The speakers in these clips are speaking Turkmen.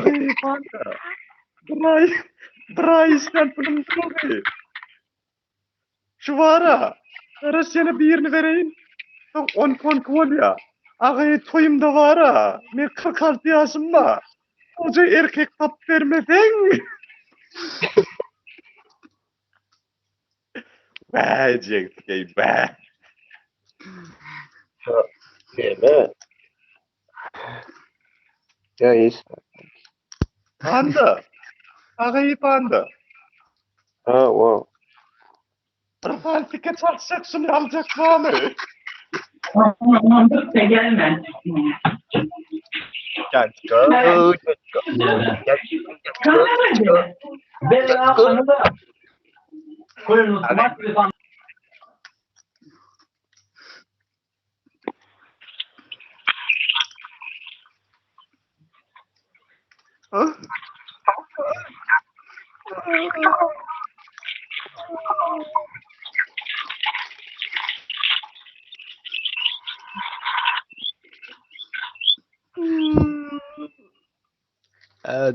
Ağay panda. Bray. Bray istendim tabii. Şu vara. Ara seni birini vereyim. 10 kon ya. Ağay toyumda vara. Men 46 yaşım var. Koca erkek tap vermesen. Be diyecek be. Deme. Ya işte. Panda. Ağay panda. Ha o. Profil tiket çalışacaksın alacak var mı? Ondan da gelme. Genç kız. Kanamadı. Ben aslında da koyun mat bir zaman.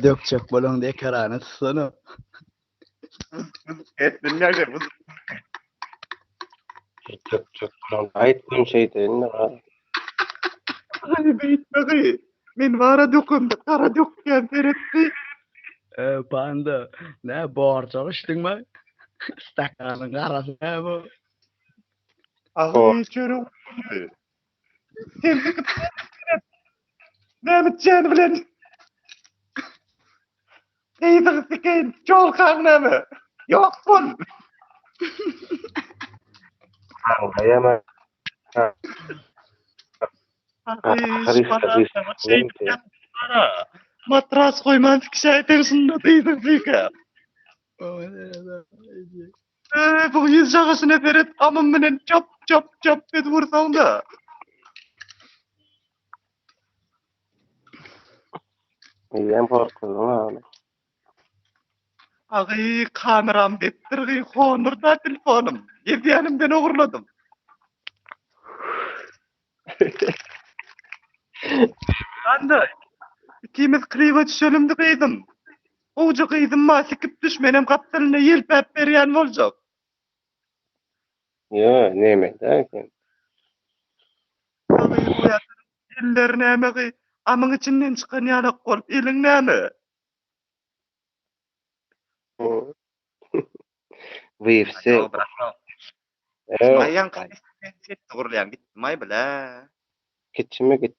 Dökecek bolon diye kararını tutsana. Ettin nerede bu? Çok aytdığım şey değil ne ha. Ay beyitmedi. Men vara dokunda kara dökken veretti. Panda. Ne borcak içtin mi? Stakanın karası ne bu? Ağay çörüm. Sen sıkıp ne miteceğini bilen. Neydi sikeyim çol kanına mı? Yok bun. Yama. Ha. Ağay Karıştı, bana karıştı. şey para. Matras koymadık şeyden sında değilsin fika. Bu yüz şakasını veret amın menen çap çap çap et vursan da. Yem korkudum ha. Ağay kameram dettirgi konurda telefonum. Yediyanımdan uğurladım. Ben de ikimiz kliva düşelimdi kıydım. Oğucu kıydım ma sikip düşmenem kaptalına yelpep beryan olacak. Yo neyme derken. Ağay bu ya eller näme amın içinden çıkan yalak olup elin näme? Vifse. Yo bırak. Ayyan kayısten set doğrulayan gittim ay bile. Gitme git.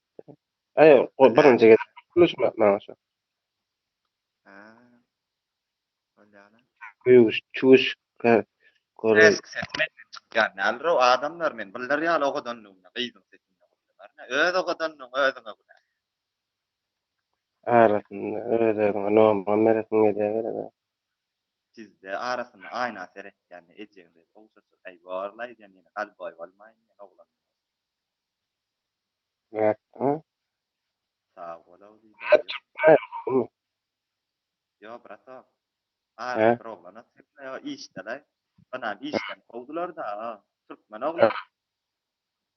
Ay o birinci git. Konuşma bana şu. Ha. Öyle. Kuyuş, çuş, kore. Eski setmen çıkan. Nalro adamlar men bildir ya o kadar nuna kıydım setini. Öyle o kadar nuna öyle o kadar. Arasında öyle normal meresin ediyor. Sizde arasında aynı seret yani ecende olsa ay varlay yani kalboy olmayın oğlan. Evet. Ha? Sağ ol diye. Hayır. Yo brata. Ha? Bir oğlan atsa ya işteler. Bana işten kovdular da Türkmen oğlan.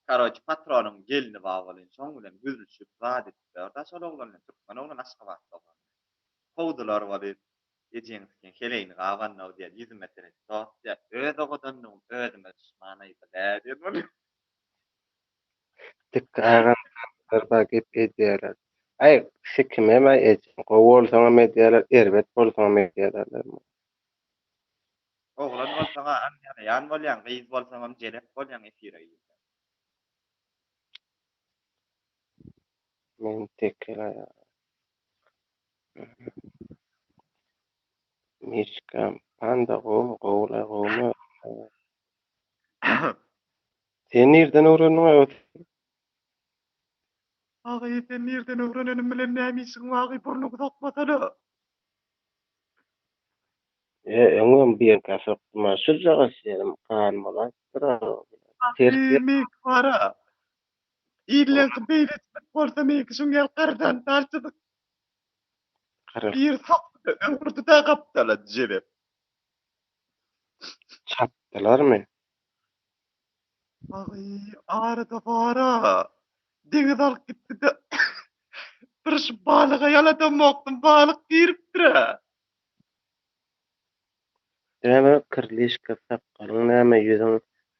Karoç patronum gelini bağlayın. Son bilen güzüşüp vaat etti. Orada sol oğlanla Türkmen oğlan aşka vaat oğlan. Kovdular vaat Ejensken heleğini qavan no diye 100 metre tot ya öde godanın ödeme düşmanıydı diye. Tıkkağın takip ediyorlar. Ay sikime ma et. Kovol sana medyalar, erbet bol sana medyalar. Oğlan bolsaňa an ýa yan bolýan, gyz bolsaňam jelek bolýan efire. Men tekrar ya. Mishkam panda gom gola goma. Sen nereden öğrendin? Agay sen nerden öwrenenim bilen nämişiň wagý burnuňy sokmasana. Öňüm bir kasap ma şurjaga serim kan bolan. Tersi Mek para. İlle beýlet bolsa mek şuň ýal gardan tarçydyk. kırık Bir hak öwrüdi da gapdala jelep. çaptılar mı? Agay arada para. Deňiz alyp gitdi de Bir şu balyga ýaladan mokdum, balyk giripdir. Näme kirliş sapgalyň näme ýüzüň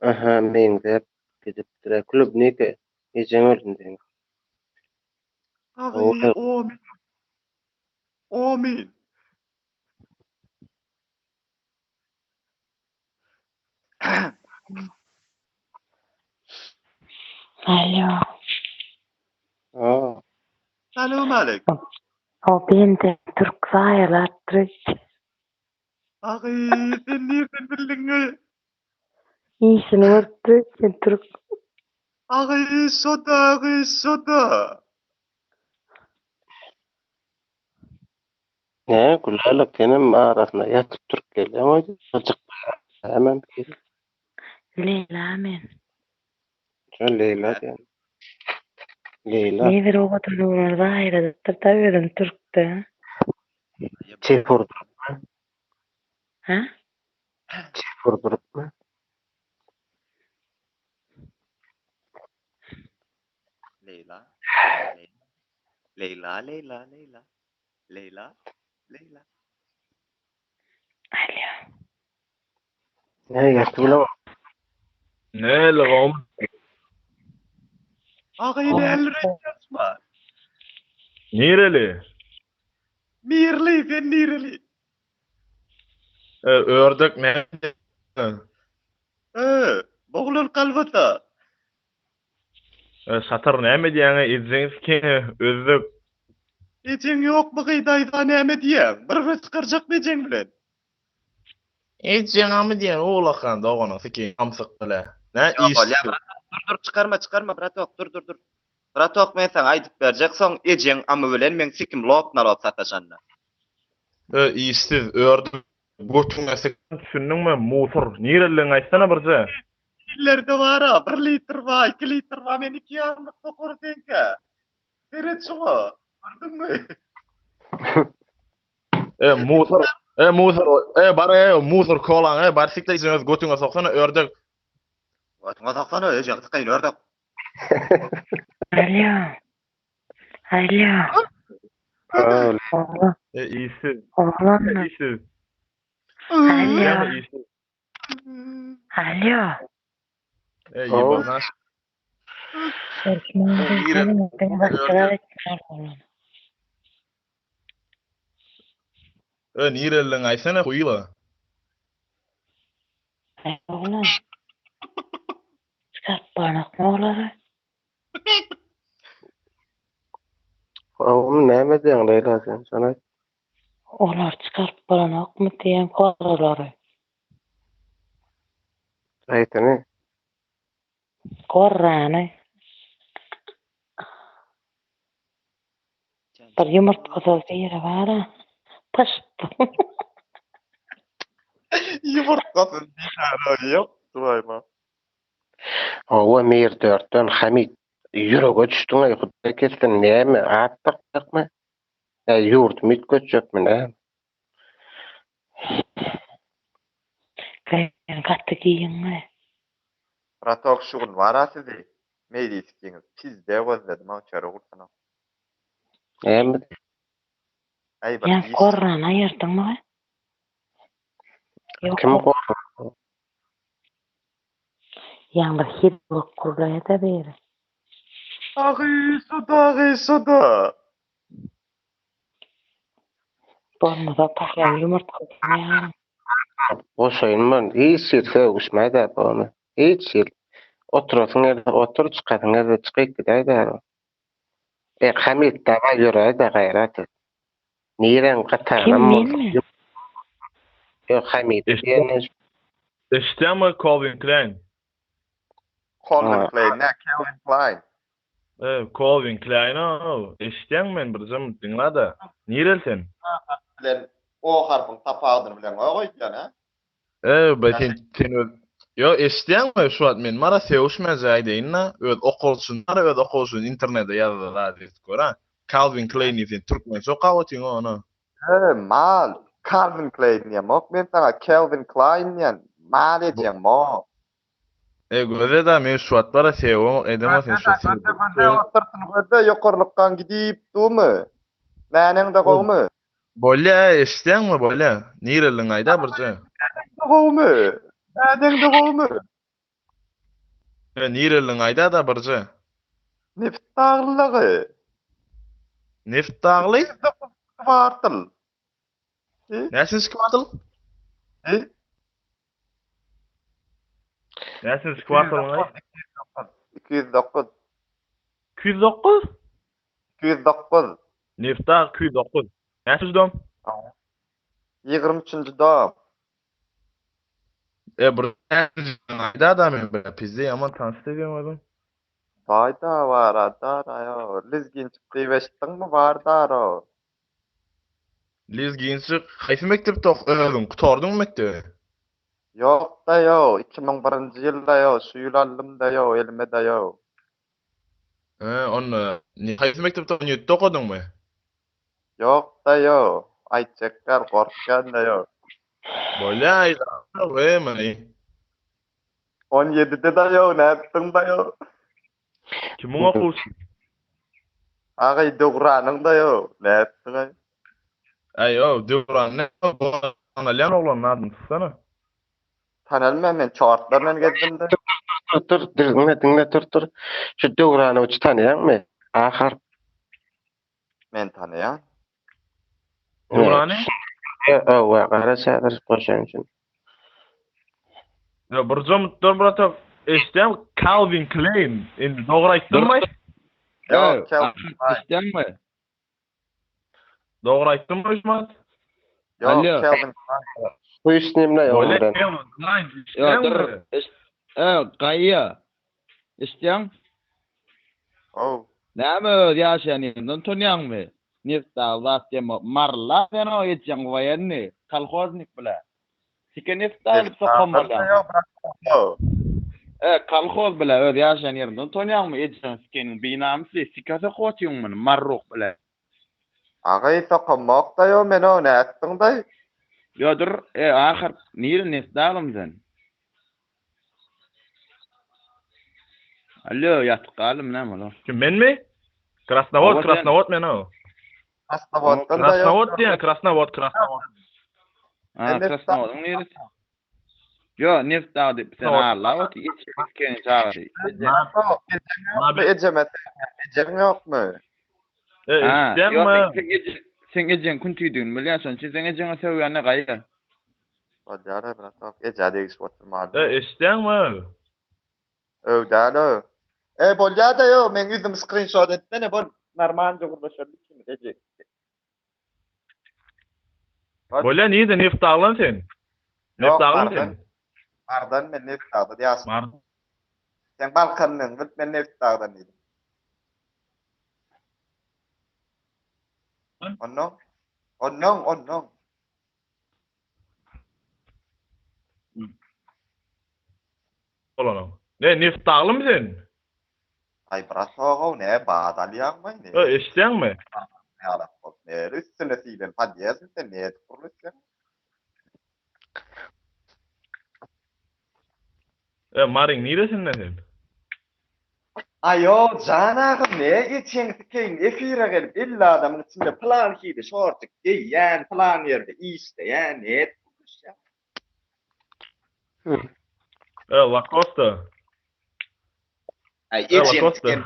aha meňzep gidipdir. Klub neke ejeň öldüň. Agy, omin. Alo. Salam alek. O ben de Türk sayılattırık. Agy, sen nerden bildiň? İşini örttük sen Türk. Agy, soda. Ne gülalyk senin arasynda ýatyp turup gelýär. Çocuk hemen Leyla men. şol Leyla diýen. Leyla Ne bir o kadar numara sayılattır da verin Türk'te. çepur Ha? durupmy? Leyla. Leyla. Alo. Ne ýaşdy bilen Näle gom? Agy, näle resmi? Nireli? Nirli. Ördek ne? Boglan kalbata. Satar näme diýäňe izleňiz ki özlük. Ejeň ýok bu dayza näme diýäň? Bir fıskyrjak ejeň bilen. Ejeňamy diýen oğlakan dogana seki amsyk bile. Ne iş? Dur çıkarma bratok dur. Bratok men sana aýdyp berjek soň ejeň amy bilen men sikim lopna lop sataşanna. İşsiz ördük. Götüňe düşündiňmi? Musor. Nireliň aýtsana birje. Illerde bara 1 litr var, 2 litr var, men 2 ýarymlyk tokor senke. Beret şoňa. Gördüňmi? Musor kolan, barsikda iziniz götüňe soksana ördek. Watňa saksana ejeň sıkyn ördek. Alo. Oğlan. İşsiz. Oğlan mı? İşsiz. Alo. İşsiz. Alo. Yibana. Turkmen diyeceğim. Ben başkalar etmiyor oğlan. Nireliň aýtsana goýla. Oğlan. Çıkart bana oğları. Oğlum näme diýen Leyla sen sana? Oğlar çıkart bana mı diyen koraları. Aýtany. Korranı. Bir yumurta sözü yeri var ha. Pıştı. Yumurtgasın diýär ýok, duýma. Owa mer 4'ten Hamid ýürege düşdüň ay Hudaý kesden näme atdykmy? Ýurt mit göçjekmi näme? Ben katı giyinme. Bratok şugun wara sizi. Meýli iskiňiz. Pizde gözledim ha çara gursana. Näme? Ay bir Yani iş. korran ayırdın mı? Kim Yok. gordy? Yani bir hidlok kurlaya da beri. Agy, soda. Bolmasa takyan yumurta koyayım. Boşaýynman. Hiç ýerse uçmaýda bana. Hiç ýer. Oturasyň ýerde otur, çykasyň ýerde çykyp gidäýdi. Hamid daga ýöräýdi gaýrat. Niren gatanam Kim bolsa. men mi? Ýok Hamid diýen Eşdäme Calvin Klein. Calvin Klein, ne Calvin Klein. Calvin Klein eşdäň men bir jam dinlada. Nirelsen? Bilen o harpyň tapagyny bilen goýýan ha. Ben yo eşdäňmi şu an men mara sevişmän jaýdaýynna öz okulşun internetde ýazdylar diýip ha. Calvin Klein izin Turkmen sokawatyň onu. Mal. Calvin Klein ýa mok men sana Calvin Klein ýa mal edýän mo. Göze da men şu atlara sevim edemez sen şu sevdim. Oturtun yokurlukkan gidip dumu. Nänen de gowmy? Bolya eşden mi bolya? Nirelin ayda birce. Gowmy? Näden de gowmy? Nirelin ayda da birce. Neft dağlıgy. Neft dağly? Kwartal. Näsiz kwartal? He? Näsiz kwartal ay? 209. 209? 209. Neft dağ 209. Näsiz dom? 23-nji dam. Bir ayda da men pizde yaman tanıştı demedim. Fayda var adara yo. Lizgin çıktı beştiňmi var daro. Liz giyinsi haýsy mektepde okudun? Kutardın mektebi? Yok da yo. 2001-nji ýylda yo. Suýulalymda yo. Elmede yo. Onu haýsy mektepde 17 okudunmy? Yok da yo. Aýtjekler gorkgan da yo. Bolya ayda. We meni. 17'de da yo. Näpdiň da yo. Kimin okursun? Agay dogranyň da yo. Näpdiň? Ayo, Duran ne? Analyan oğlanlardan tutsana. Tanalmam men çortlarla gezdim de. Dur, dinle. Şu döwrany uç tanıyanmy? Ahir. Men tanıyan. Duran'ı? Wa garaşadyr goşan üçin. Ya bir zomutlar brata eştem Calvin Klein. Endi doğru aytdymmy? Yok, İstenme. Doğru aytdymmy Usman? Yok, Alo. Kelvin. Bu isnemle Böyle ýoldan. Calvin Klein. Ya dur. Gayya. İsten. Oh. Näme ýaşanyndan tonýanmy? Nefta lat demo marla deno ýetjäň wayanny. Kolhoznik bilen. Sike nefta alyp sokamala. Yok, bırak. Kolhoz bilen öz ýaşan ýerinden tonýanmy? Ýetjäň sikeniň binamysy sikasa goçýyňmy marruk bilen. Agay sokamak da yo men o näpdiň da. Yo dur. Ahir nire nefta alymdan. Alo, yatıp kalım näme lan? Kim men mi? Krasnavod men o. Aslabotdan da yo. Krasnavod diýen, Krasnavod. Krasnodun neresi? Yo, nefta diýip sen Allah ot içken çağırdy. Ecemet. Ecem yokmu? İşdenmi? Sen ecen kun tüydün bilýänsen, sen ejene sevýänne gaýa. Bajara bırak. Ece degis oturmaly. İşdenmi? Öwdälo. Bolýa da yo, men ýüzüm screenshot etmene bol. Narmanca gurlaşardyk kimi ece. Bolya niýe neft aglan sen? Neft aglan sen? Ardan men neft dağda diýäs. Mar. Sen balkanyň git men neft dağdan diýdim. Onnoň. Olanam. Ne neft aglan sen? Ay bırak oğul ne badalyanmay ne? İşdenmi? Ya bak ne üstüne silen padiyasın sen ne kuruluşsun? Marin niresin sen? Ayo canağım ne geçen sikeyim efire gelip illa adamın içinde plan kiydi şortuk giyen plan yerde isteyen ne kuruluşsun? Lacoste. Ay geçen sikeyim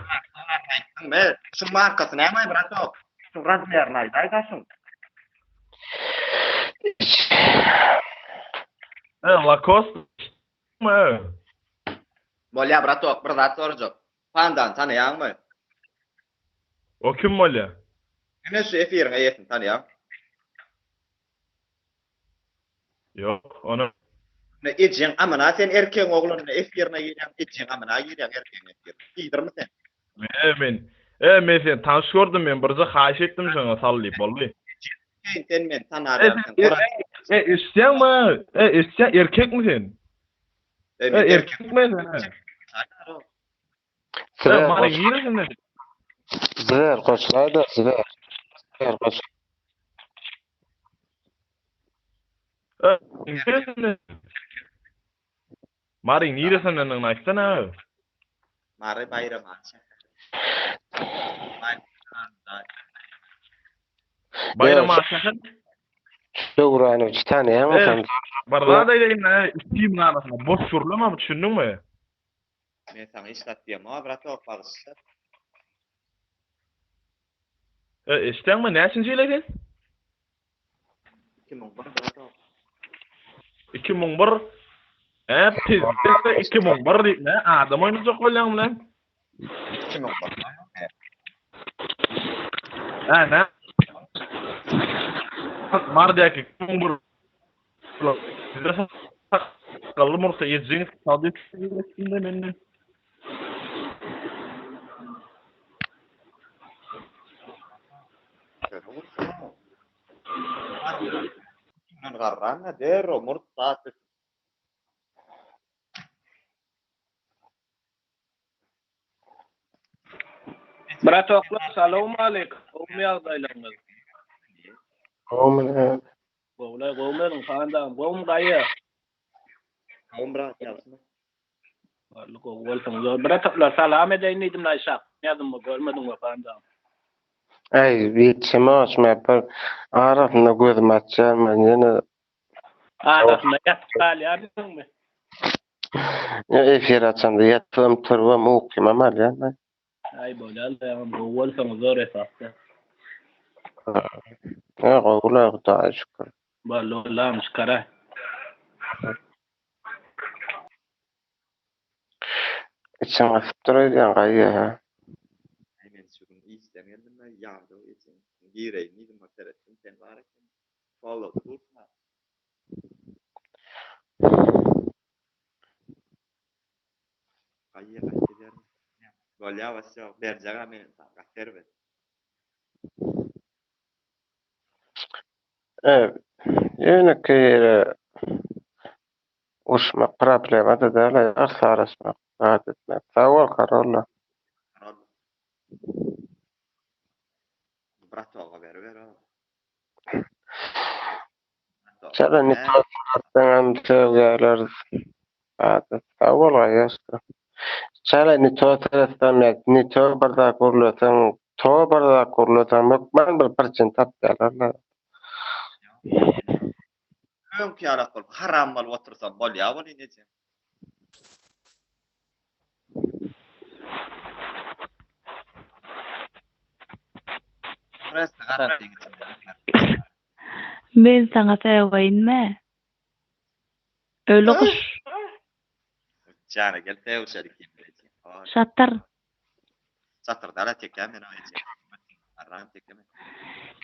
me şu markası ne may bırak o? Şu razmerini aydaysın. Lacoste. Bolya bratok, bir zat soracak. Pandan tanıyan mı? O kim bolya? Ne şu efirine yetin tanıyan? Yok, onu. Ne ecen amına sen erkek oğlun efirine yiyen ecen amına yiyen erkek efir. İyidir mi sen? Men sen tanış gördüm men birje haýyş etdim şoňa sallyp boldy. Sen men tanaryan. İşdenmi? İşden erkek mi sen? Erkek mi sen? Marin niresin? Zwer goşlaýdy, zwer. Zwer goş. Mari niresinden aýtsana. Mary bayram açy. Bayram aşakan. Döwrany tanýan sen. Barda diýen, istim arasynda boş görlemem düşündiňmi? Men sana islat diýem, brat okpagyşlar. Istemmi näçinji ýyl 2001 brat ok. 2001. Tezde 2001 diýip ne? Adam oýnajak bolýan bilen. 2001. Ne? Mardaki 2001. Kallı mursa yedziniz sadık sizinde menden. Men garrana dero murtat. Brat oklar, salam aleykum. Gowmy ýagdaýlaryňyz? Gowmyň. Gowmyň fandam, gowmy gaýa. Brat ýalsyn. Barly gowulsyň. Brat oklar, salam edeýin diýdim naýşak. Ýazymmy görmedim fandam. Ay, bitçemas mäper arasynda gözüm açýar, men ýene Arasynda ýatyp galýardyňmy? efir açanda ýatym turwam okymam alýan. Ay bolýar, gowulsyň zor esasda. Gowular da şükür. Barly lam şykara. Içim asypdyrýan gaýa. Men şugün islemedim ben ýagdy için. Gireýin diýdim meselesini sen bar eken. Follow tutma. Gaýa gaýdyr. Bolýa wasy berjaga men gaýtyrby. Ýöne kere uşma problema da däl, arsarasmak, adetmek. Sawal kararla. Brat oga ber. Çara nitwatdan tövgäler. Adet. Sawal gaýýasy. Çara nitwatdan nitwa barda gurulsan, to barda gurulsan, mükmen bir perçent tapýarlar. Öňki ýalak bolup haram bolup otursam bolýar bol neçe. Rest garantiň içinde. Men sana söýeýinmi? Öyle kuş. Jana gel tewşelik diýip. Şatar. Satırda çeken men aýtjak. Arran çekeme.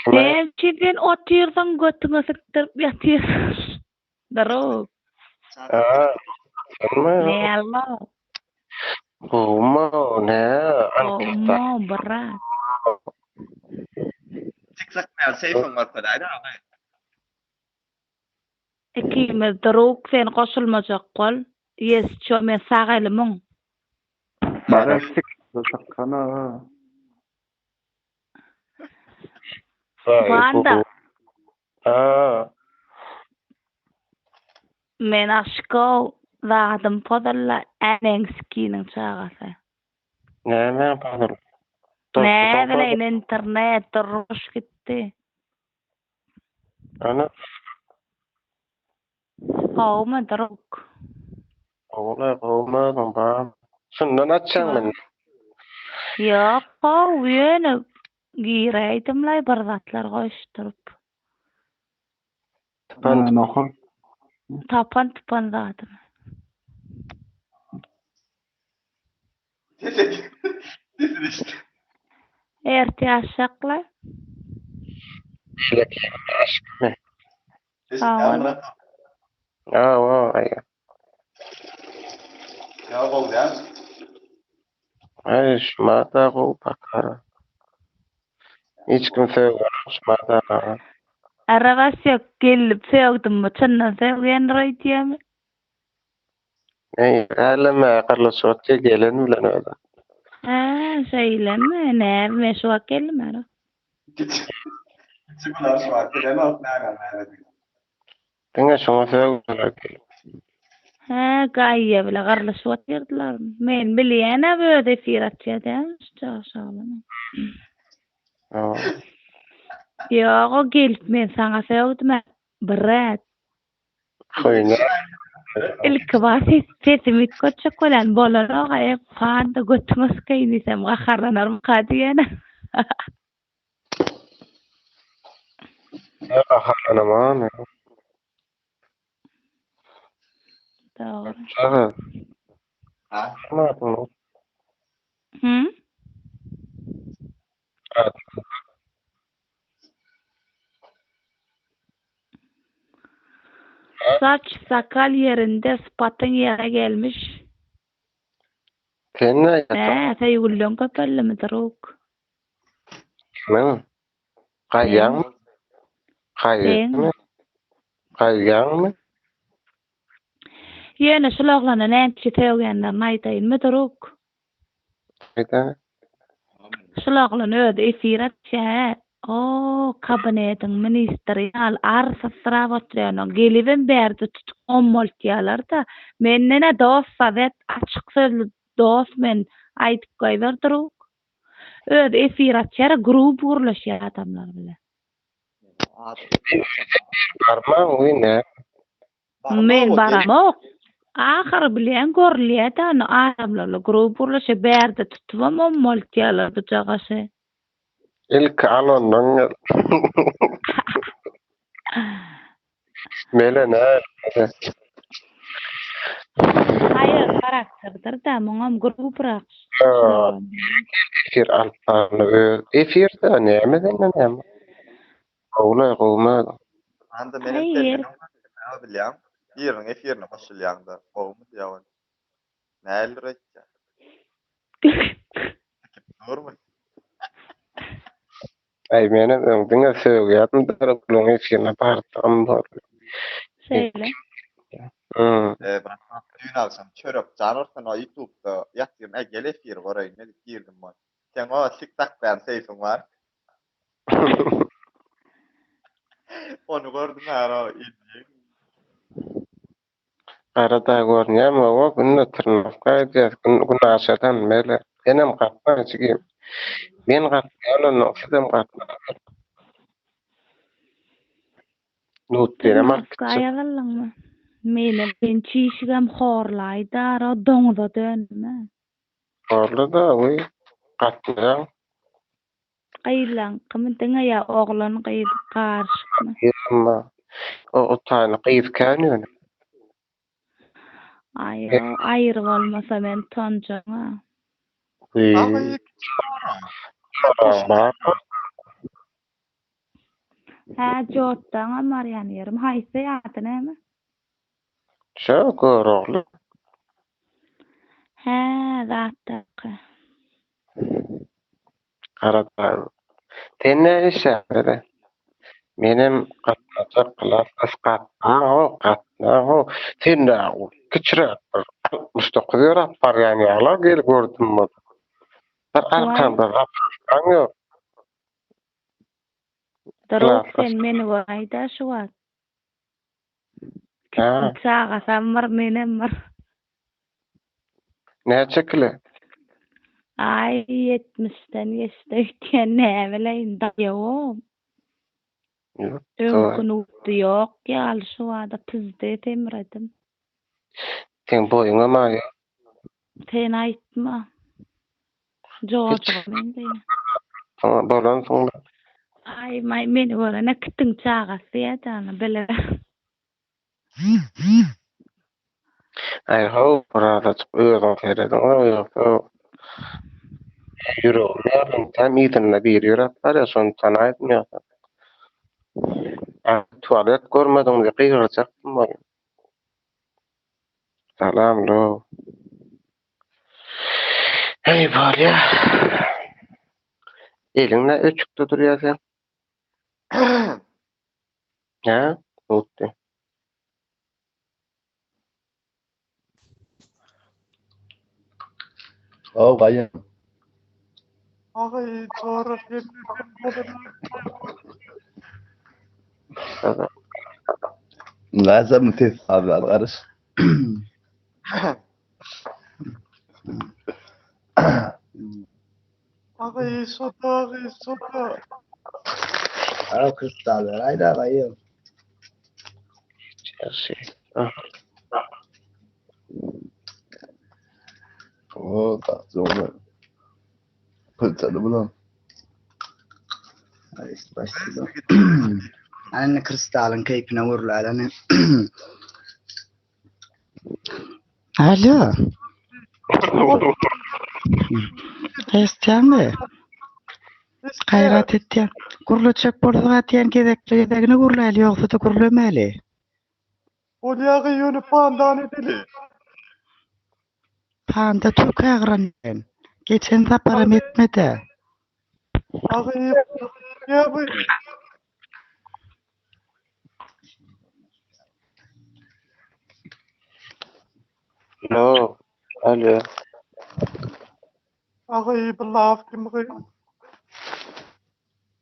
Sen çipen otyrsan götüňe siktirip ýatyrsan. Darok. Ne Allah. Gowma ne? Gowma brat. Tiksak men seyfim var kadayda ama. Ikimiz darok sen goşulmajak bol. Yes, ço men sagalymyň. Barıştık. Sakana. Wanda. Men aşko zadım podalla enengskinin çağası. Ne yapalım? Ne bileyim internet ruş gitti. Ana Gowma darok. olmadan ba. Şundan açsan men. Yok, ýöne gireýdimle bir zatlar goşdurup. Nohur. Tapan zadım. işte. Erti aşakla. Aşk. Tamam. Ay. Ya bolýan. Ay şmata go pakara. Hiç kimse yok şmata. Arabasya gelip sevdim mi? Çınna sevgen raytiyami. Ey, alama qarla soğukça gelen bilen öyle. Şeylenme. Ne? Meşvak gelme. Çıkılar şu an. Gelen alt näme. Dine şoňa söýgüler. Ha gaýýa bile garlaşyp ýerdiler. Men bilýän böyle firatçyda çaşalym. Ýok, o gelip men saňa söwdüm. Birat. Şoýna İlk basit sesimi köçek bolan bolana gaýyp fanda götüňiz keýnisem gaharlanarym diýene. gaharlanaman. Dogry. Şahat. Ha? Şunu Saç sakal yerinde spatın yere gelmiş. Tenne ýatak. Feýgullon köpellimi duruk. Men gaýýan. Sen. Gaýýan. Ýene şulaglana näçe teýgenler aýtaýynmy duruk. Ýa-da Şulaglana öde efiratça. O kabinetin ministerial arsastra oturýan gelibin berdi tutuk ommoltýalar da mennene dost savet açyk sözlü dost men aýdyp goýber duruk. Öde efiratça grup gurlaşýar adamlar bilen. barma oýna. Men baramok. Ahir bilen görülýär da adamlarla grup gurlaşyp berdi tutubam ommoltýalar bu jagasy. İlk alondan melene. Hayır, karakterdir da muňam grup rak. Efir alpany efirde näme näme. Ola gowma. Anda menim Hayır. terminim ne bilýän? Ýeriň efirine başlaýanda gowmy diýýär. Nälir etdi? Normal. Ay mene öňdüňe söýýärdim da kulun efirine bardım bar. Şeýle. Ben düýün alsam çörek janyrsan o YouTube'da ýatyrym egel efir goraýyn ne diýdim ben. Sen o TikTok bilen seýsiň bar. Onu gördüm ara izleýin. Arada görnýär o günne tırnakda ýaz gün aşadan mele. Enem gatma çyky. Men gatmaýan noksydam gatma. Nutdere market. Gaýalanma. Men çişigem horlaýda ara doňda dönme. Orla da oý gatmaýan. Gaýlan kymdyňa ýa oglany gaýyp garşykmy. Ýa-ma. O taýny gyzkan ýöne. Aýryp bolmasa men tonjaňa. Ha jotdaňa Mariýan ýerim haýsy ýaty näme? Çok oragly. Ha, zatda. Arada. Tenne işe. Menem gatnaçak klas gatna tenne kiçire mustaqbir apar yani ala gel gördüm mi? Bir arkamda gatnaçan ýok. Duruk sen meni goýda şu wagt. Sağa samar menem var. Näçekle? Ay 70'den geçti näme daýawam. Öňkün uqdy ýok ýaly şu wada pizde temredim. Sen boýuňa maýa. Sen aýtma. Jogap mende. Bolan soňra. Ay meni görene kittiň çagasy ýa-da bele. Ay ho, burada özüň ferede ýok. Ýüregim tam ýetine bir ýörek bar ýa şonu tanaýdym ýa. Tualet görmedim diýip gyýrjakdym bol. Salam lo. Hey bolya. Eliňle öçükde durýarsan. Ha? Otdy. Oh, gaýan. Ay, çorap Lazım tez abi garys. Ağay soda. Kristal ver. Haydi ağayım. Şey. Oo, tatlım. Pıltadı bu lan. Hadi işte başladım. Anne kristalın keyfine vurlar. Hani. Alo. Estiyan mi? Gayrat etdiň. Gurulçak bolsa atýan gezekligine gurulaly ýogsa da gurulamaly. Bolyagy ýöne pandan edeli. Panda çok agran. Geçen zaparam etmedi. Ağay ya bu. No. Alo. Ağay bu laf kim ağay?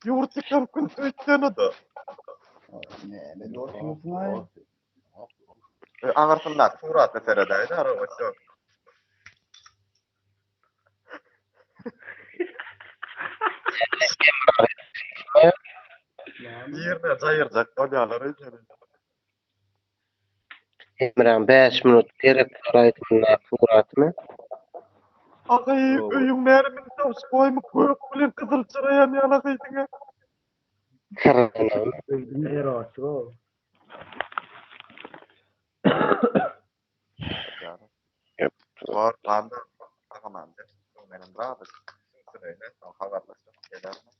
Yurtikam kun tüýtden da. Ne doğruyorsun ay? Ağırtınlar surat meseledeydi araba şu. Yerine zayırcak bolyalar öýdüler. Emran 5 minut gerek garaytynlar suratmy? Ağay öýüň närimin sos koymy köp bilen kızıl çırayan ýala gydyňa. Kırılım. Ne rahatsız. Yep. Var panda tagamanda. Menin brabı. Sırayla habarlaşyp gelermi?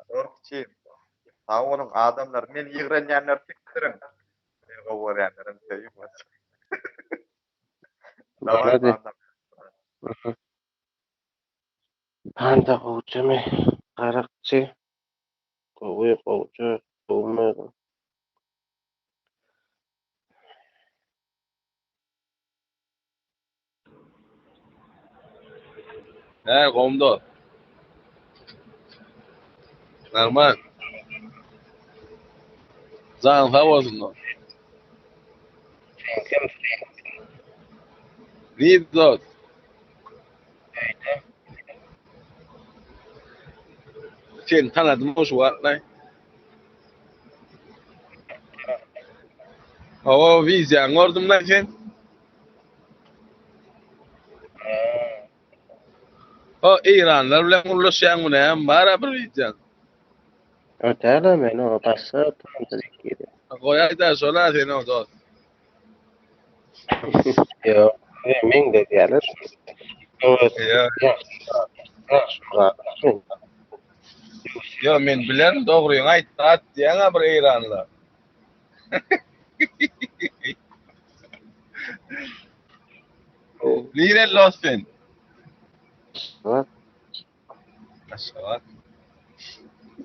Orkçy. Sağ olun adamlar men ýygranýanlar tikdirin. Men gowurýanlarym söýüp. Davay Hadi. panda. Panda gowjamy? Garakçy. Gowy gowjy. Gowmagy. Gomdo. Normal. Zan havasın. Nidot. Sen tanadın mı şu an? Hava vizyan gördüm lan sen. O İranlar bilen ulaşan mı ne? Bara bir vizyan. Ötele men o bassa panda dikidi. Koyay da sonra sen o da. Yo. Men de gelir. Evet. Ya. Ya. Ya. Yo men bilen doğruyu aytdı at diýene bir İranlar. Nire losen. Bak. Aşağı.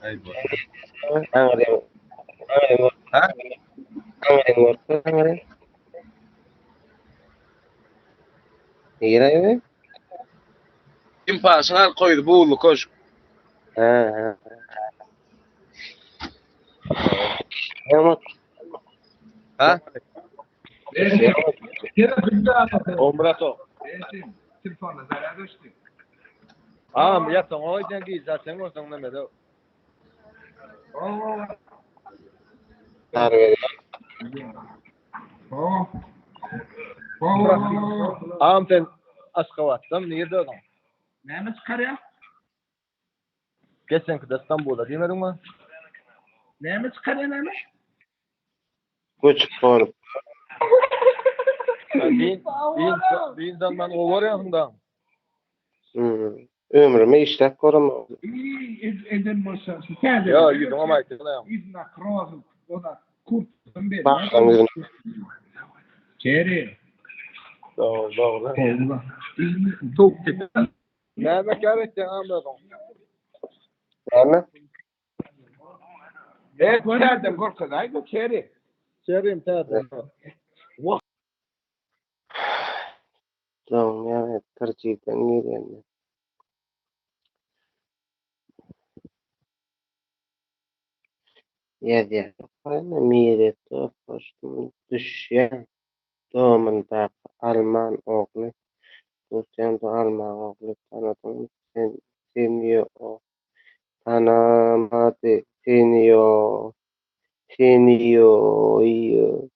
Ay bu. Angren. Ha? Angren. Yine. Kim pasar koydu buğulu koş. Ha. Ama Ha? Ombrato. Telefonla zarar düştü. Am yapsan o yüzden ki zaten o zaman ne de. harbi. Am sen askavatsam niye de adam? Ne çıkarıyor? Geçen ki İstanbul'da demedin mi? Ne çıkarıyor ne? Küçük olup. Bir zaman o var ya hından. Ömrüme işlep koramam. İyi edin boşa. Ya yudum ama aytırlayam. İzna krovazım. O da kurt. Başlangıcın. Çeri. Doğru. Tok. Ne mekaret ya am adam. Ama Evet, nereden korkadaydı? Çeri. Çerim tadım. son yani tercihten geliyorum. Ya. Ama mire to koştum düşen. Doğumunda Alman oğlu. Dostum da Alman oğlu tanıdım. Sen tanımadı seni yo, seni yo.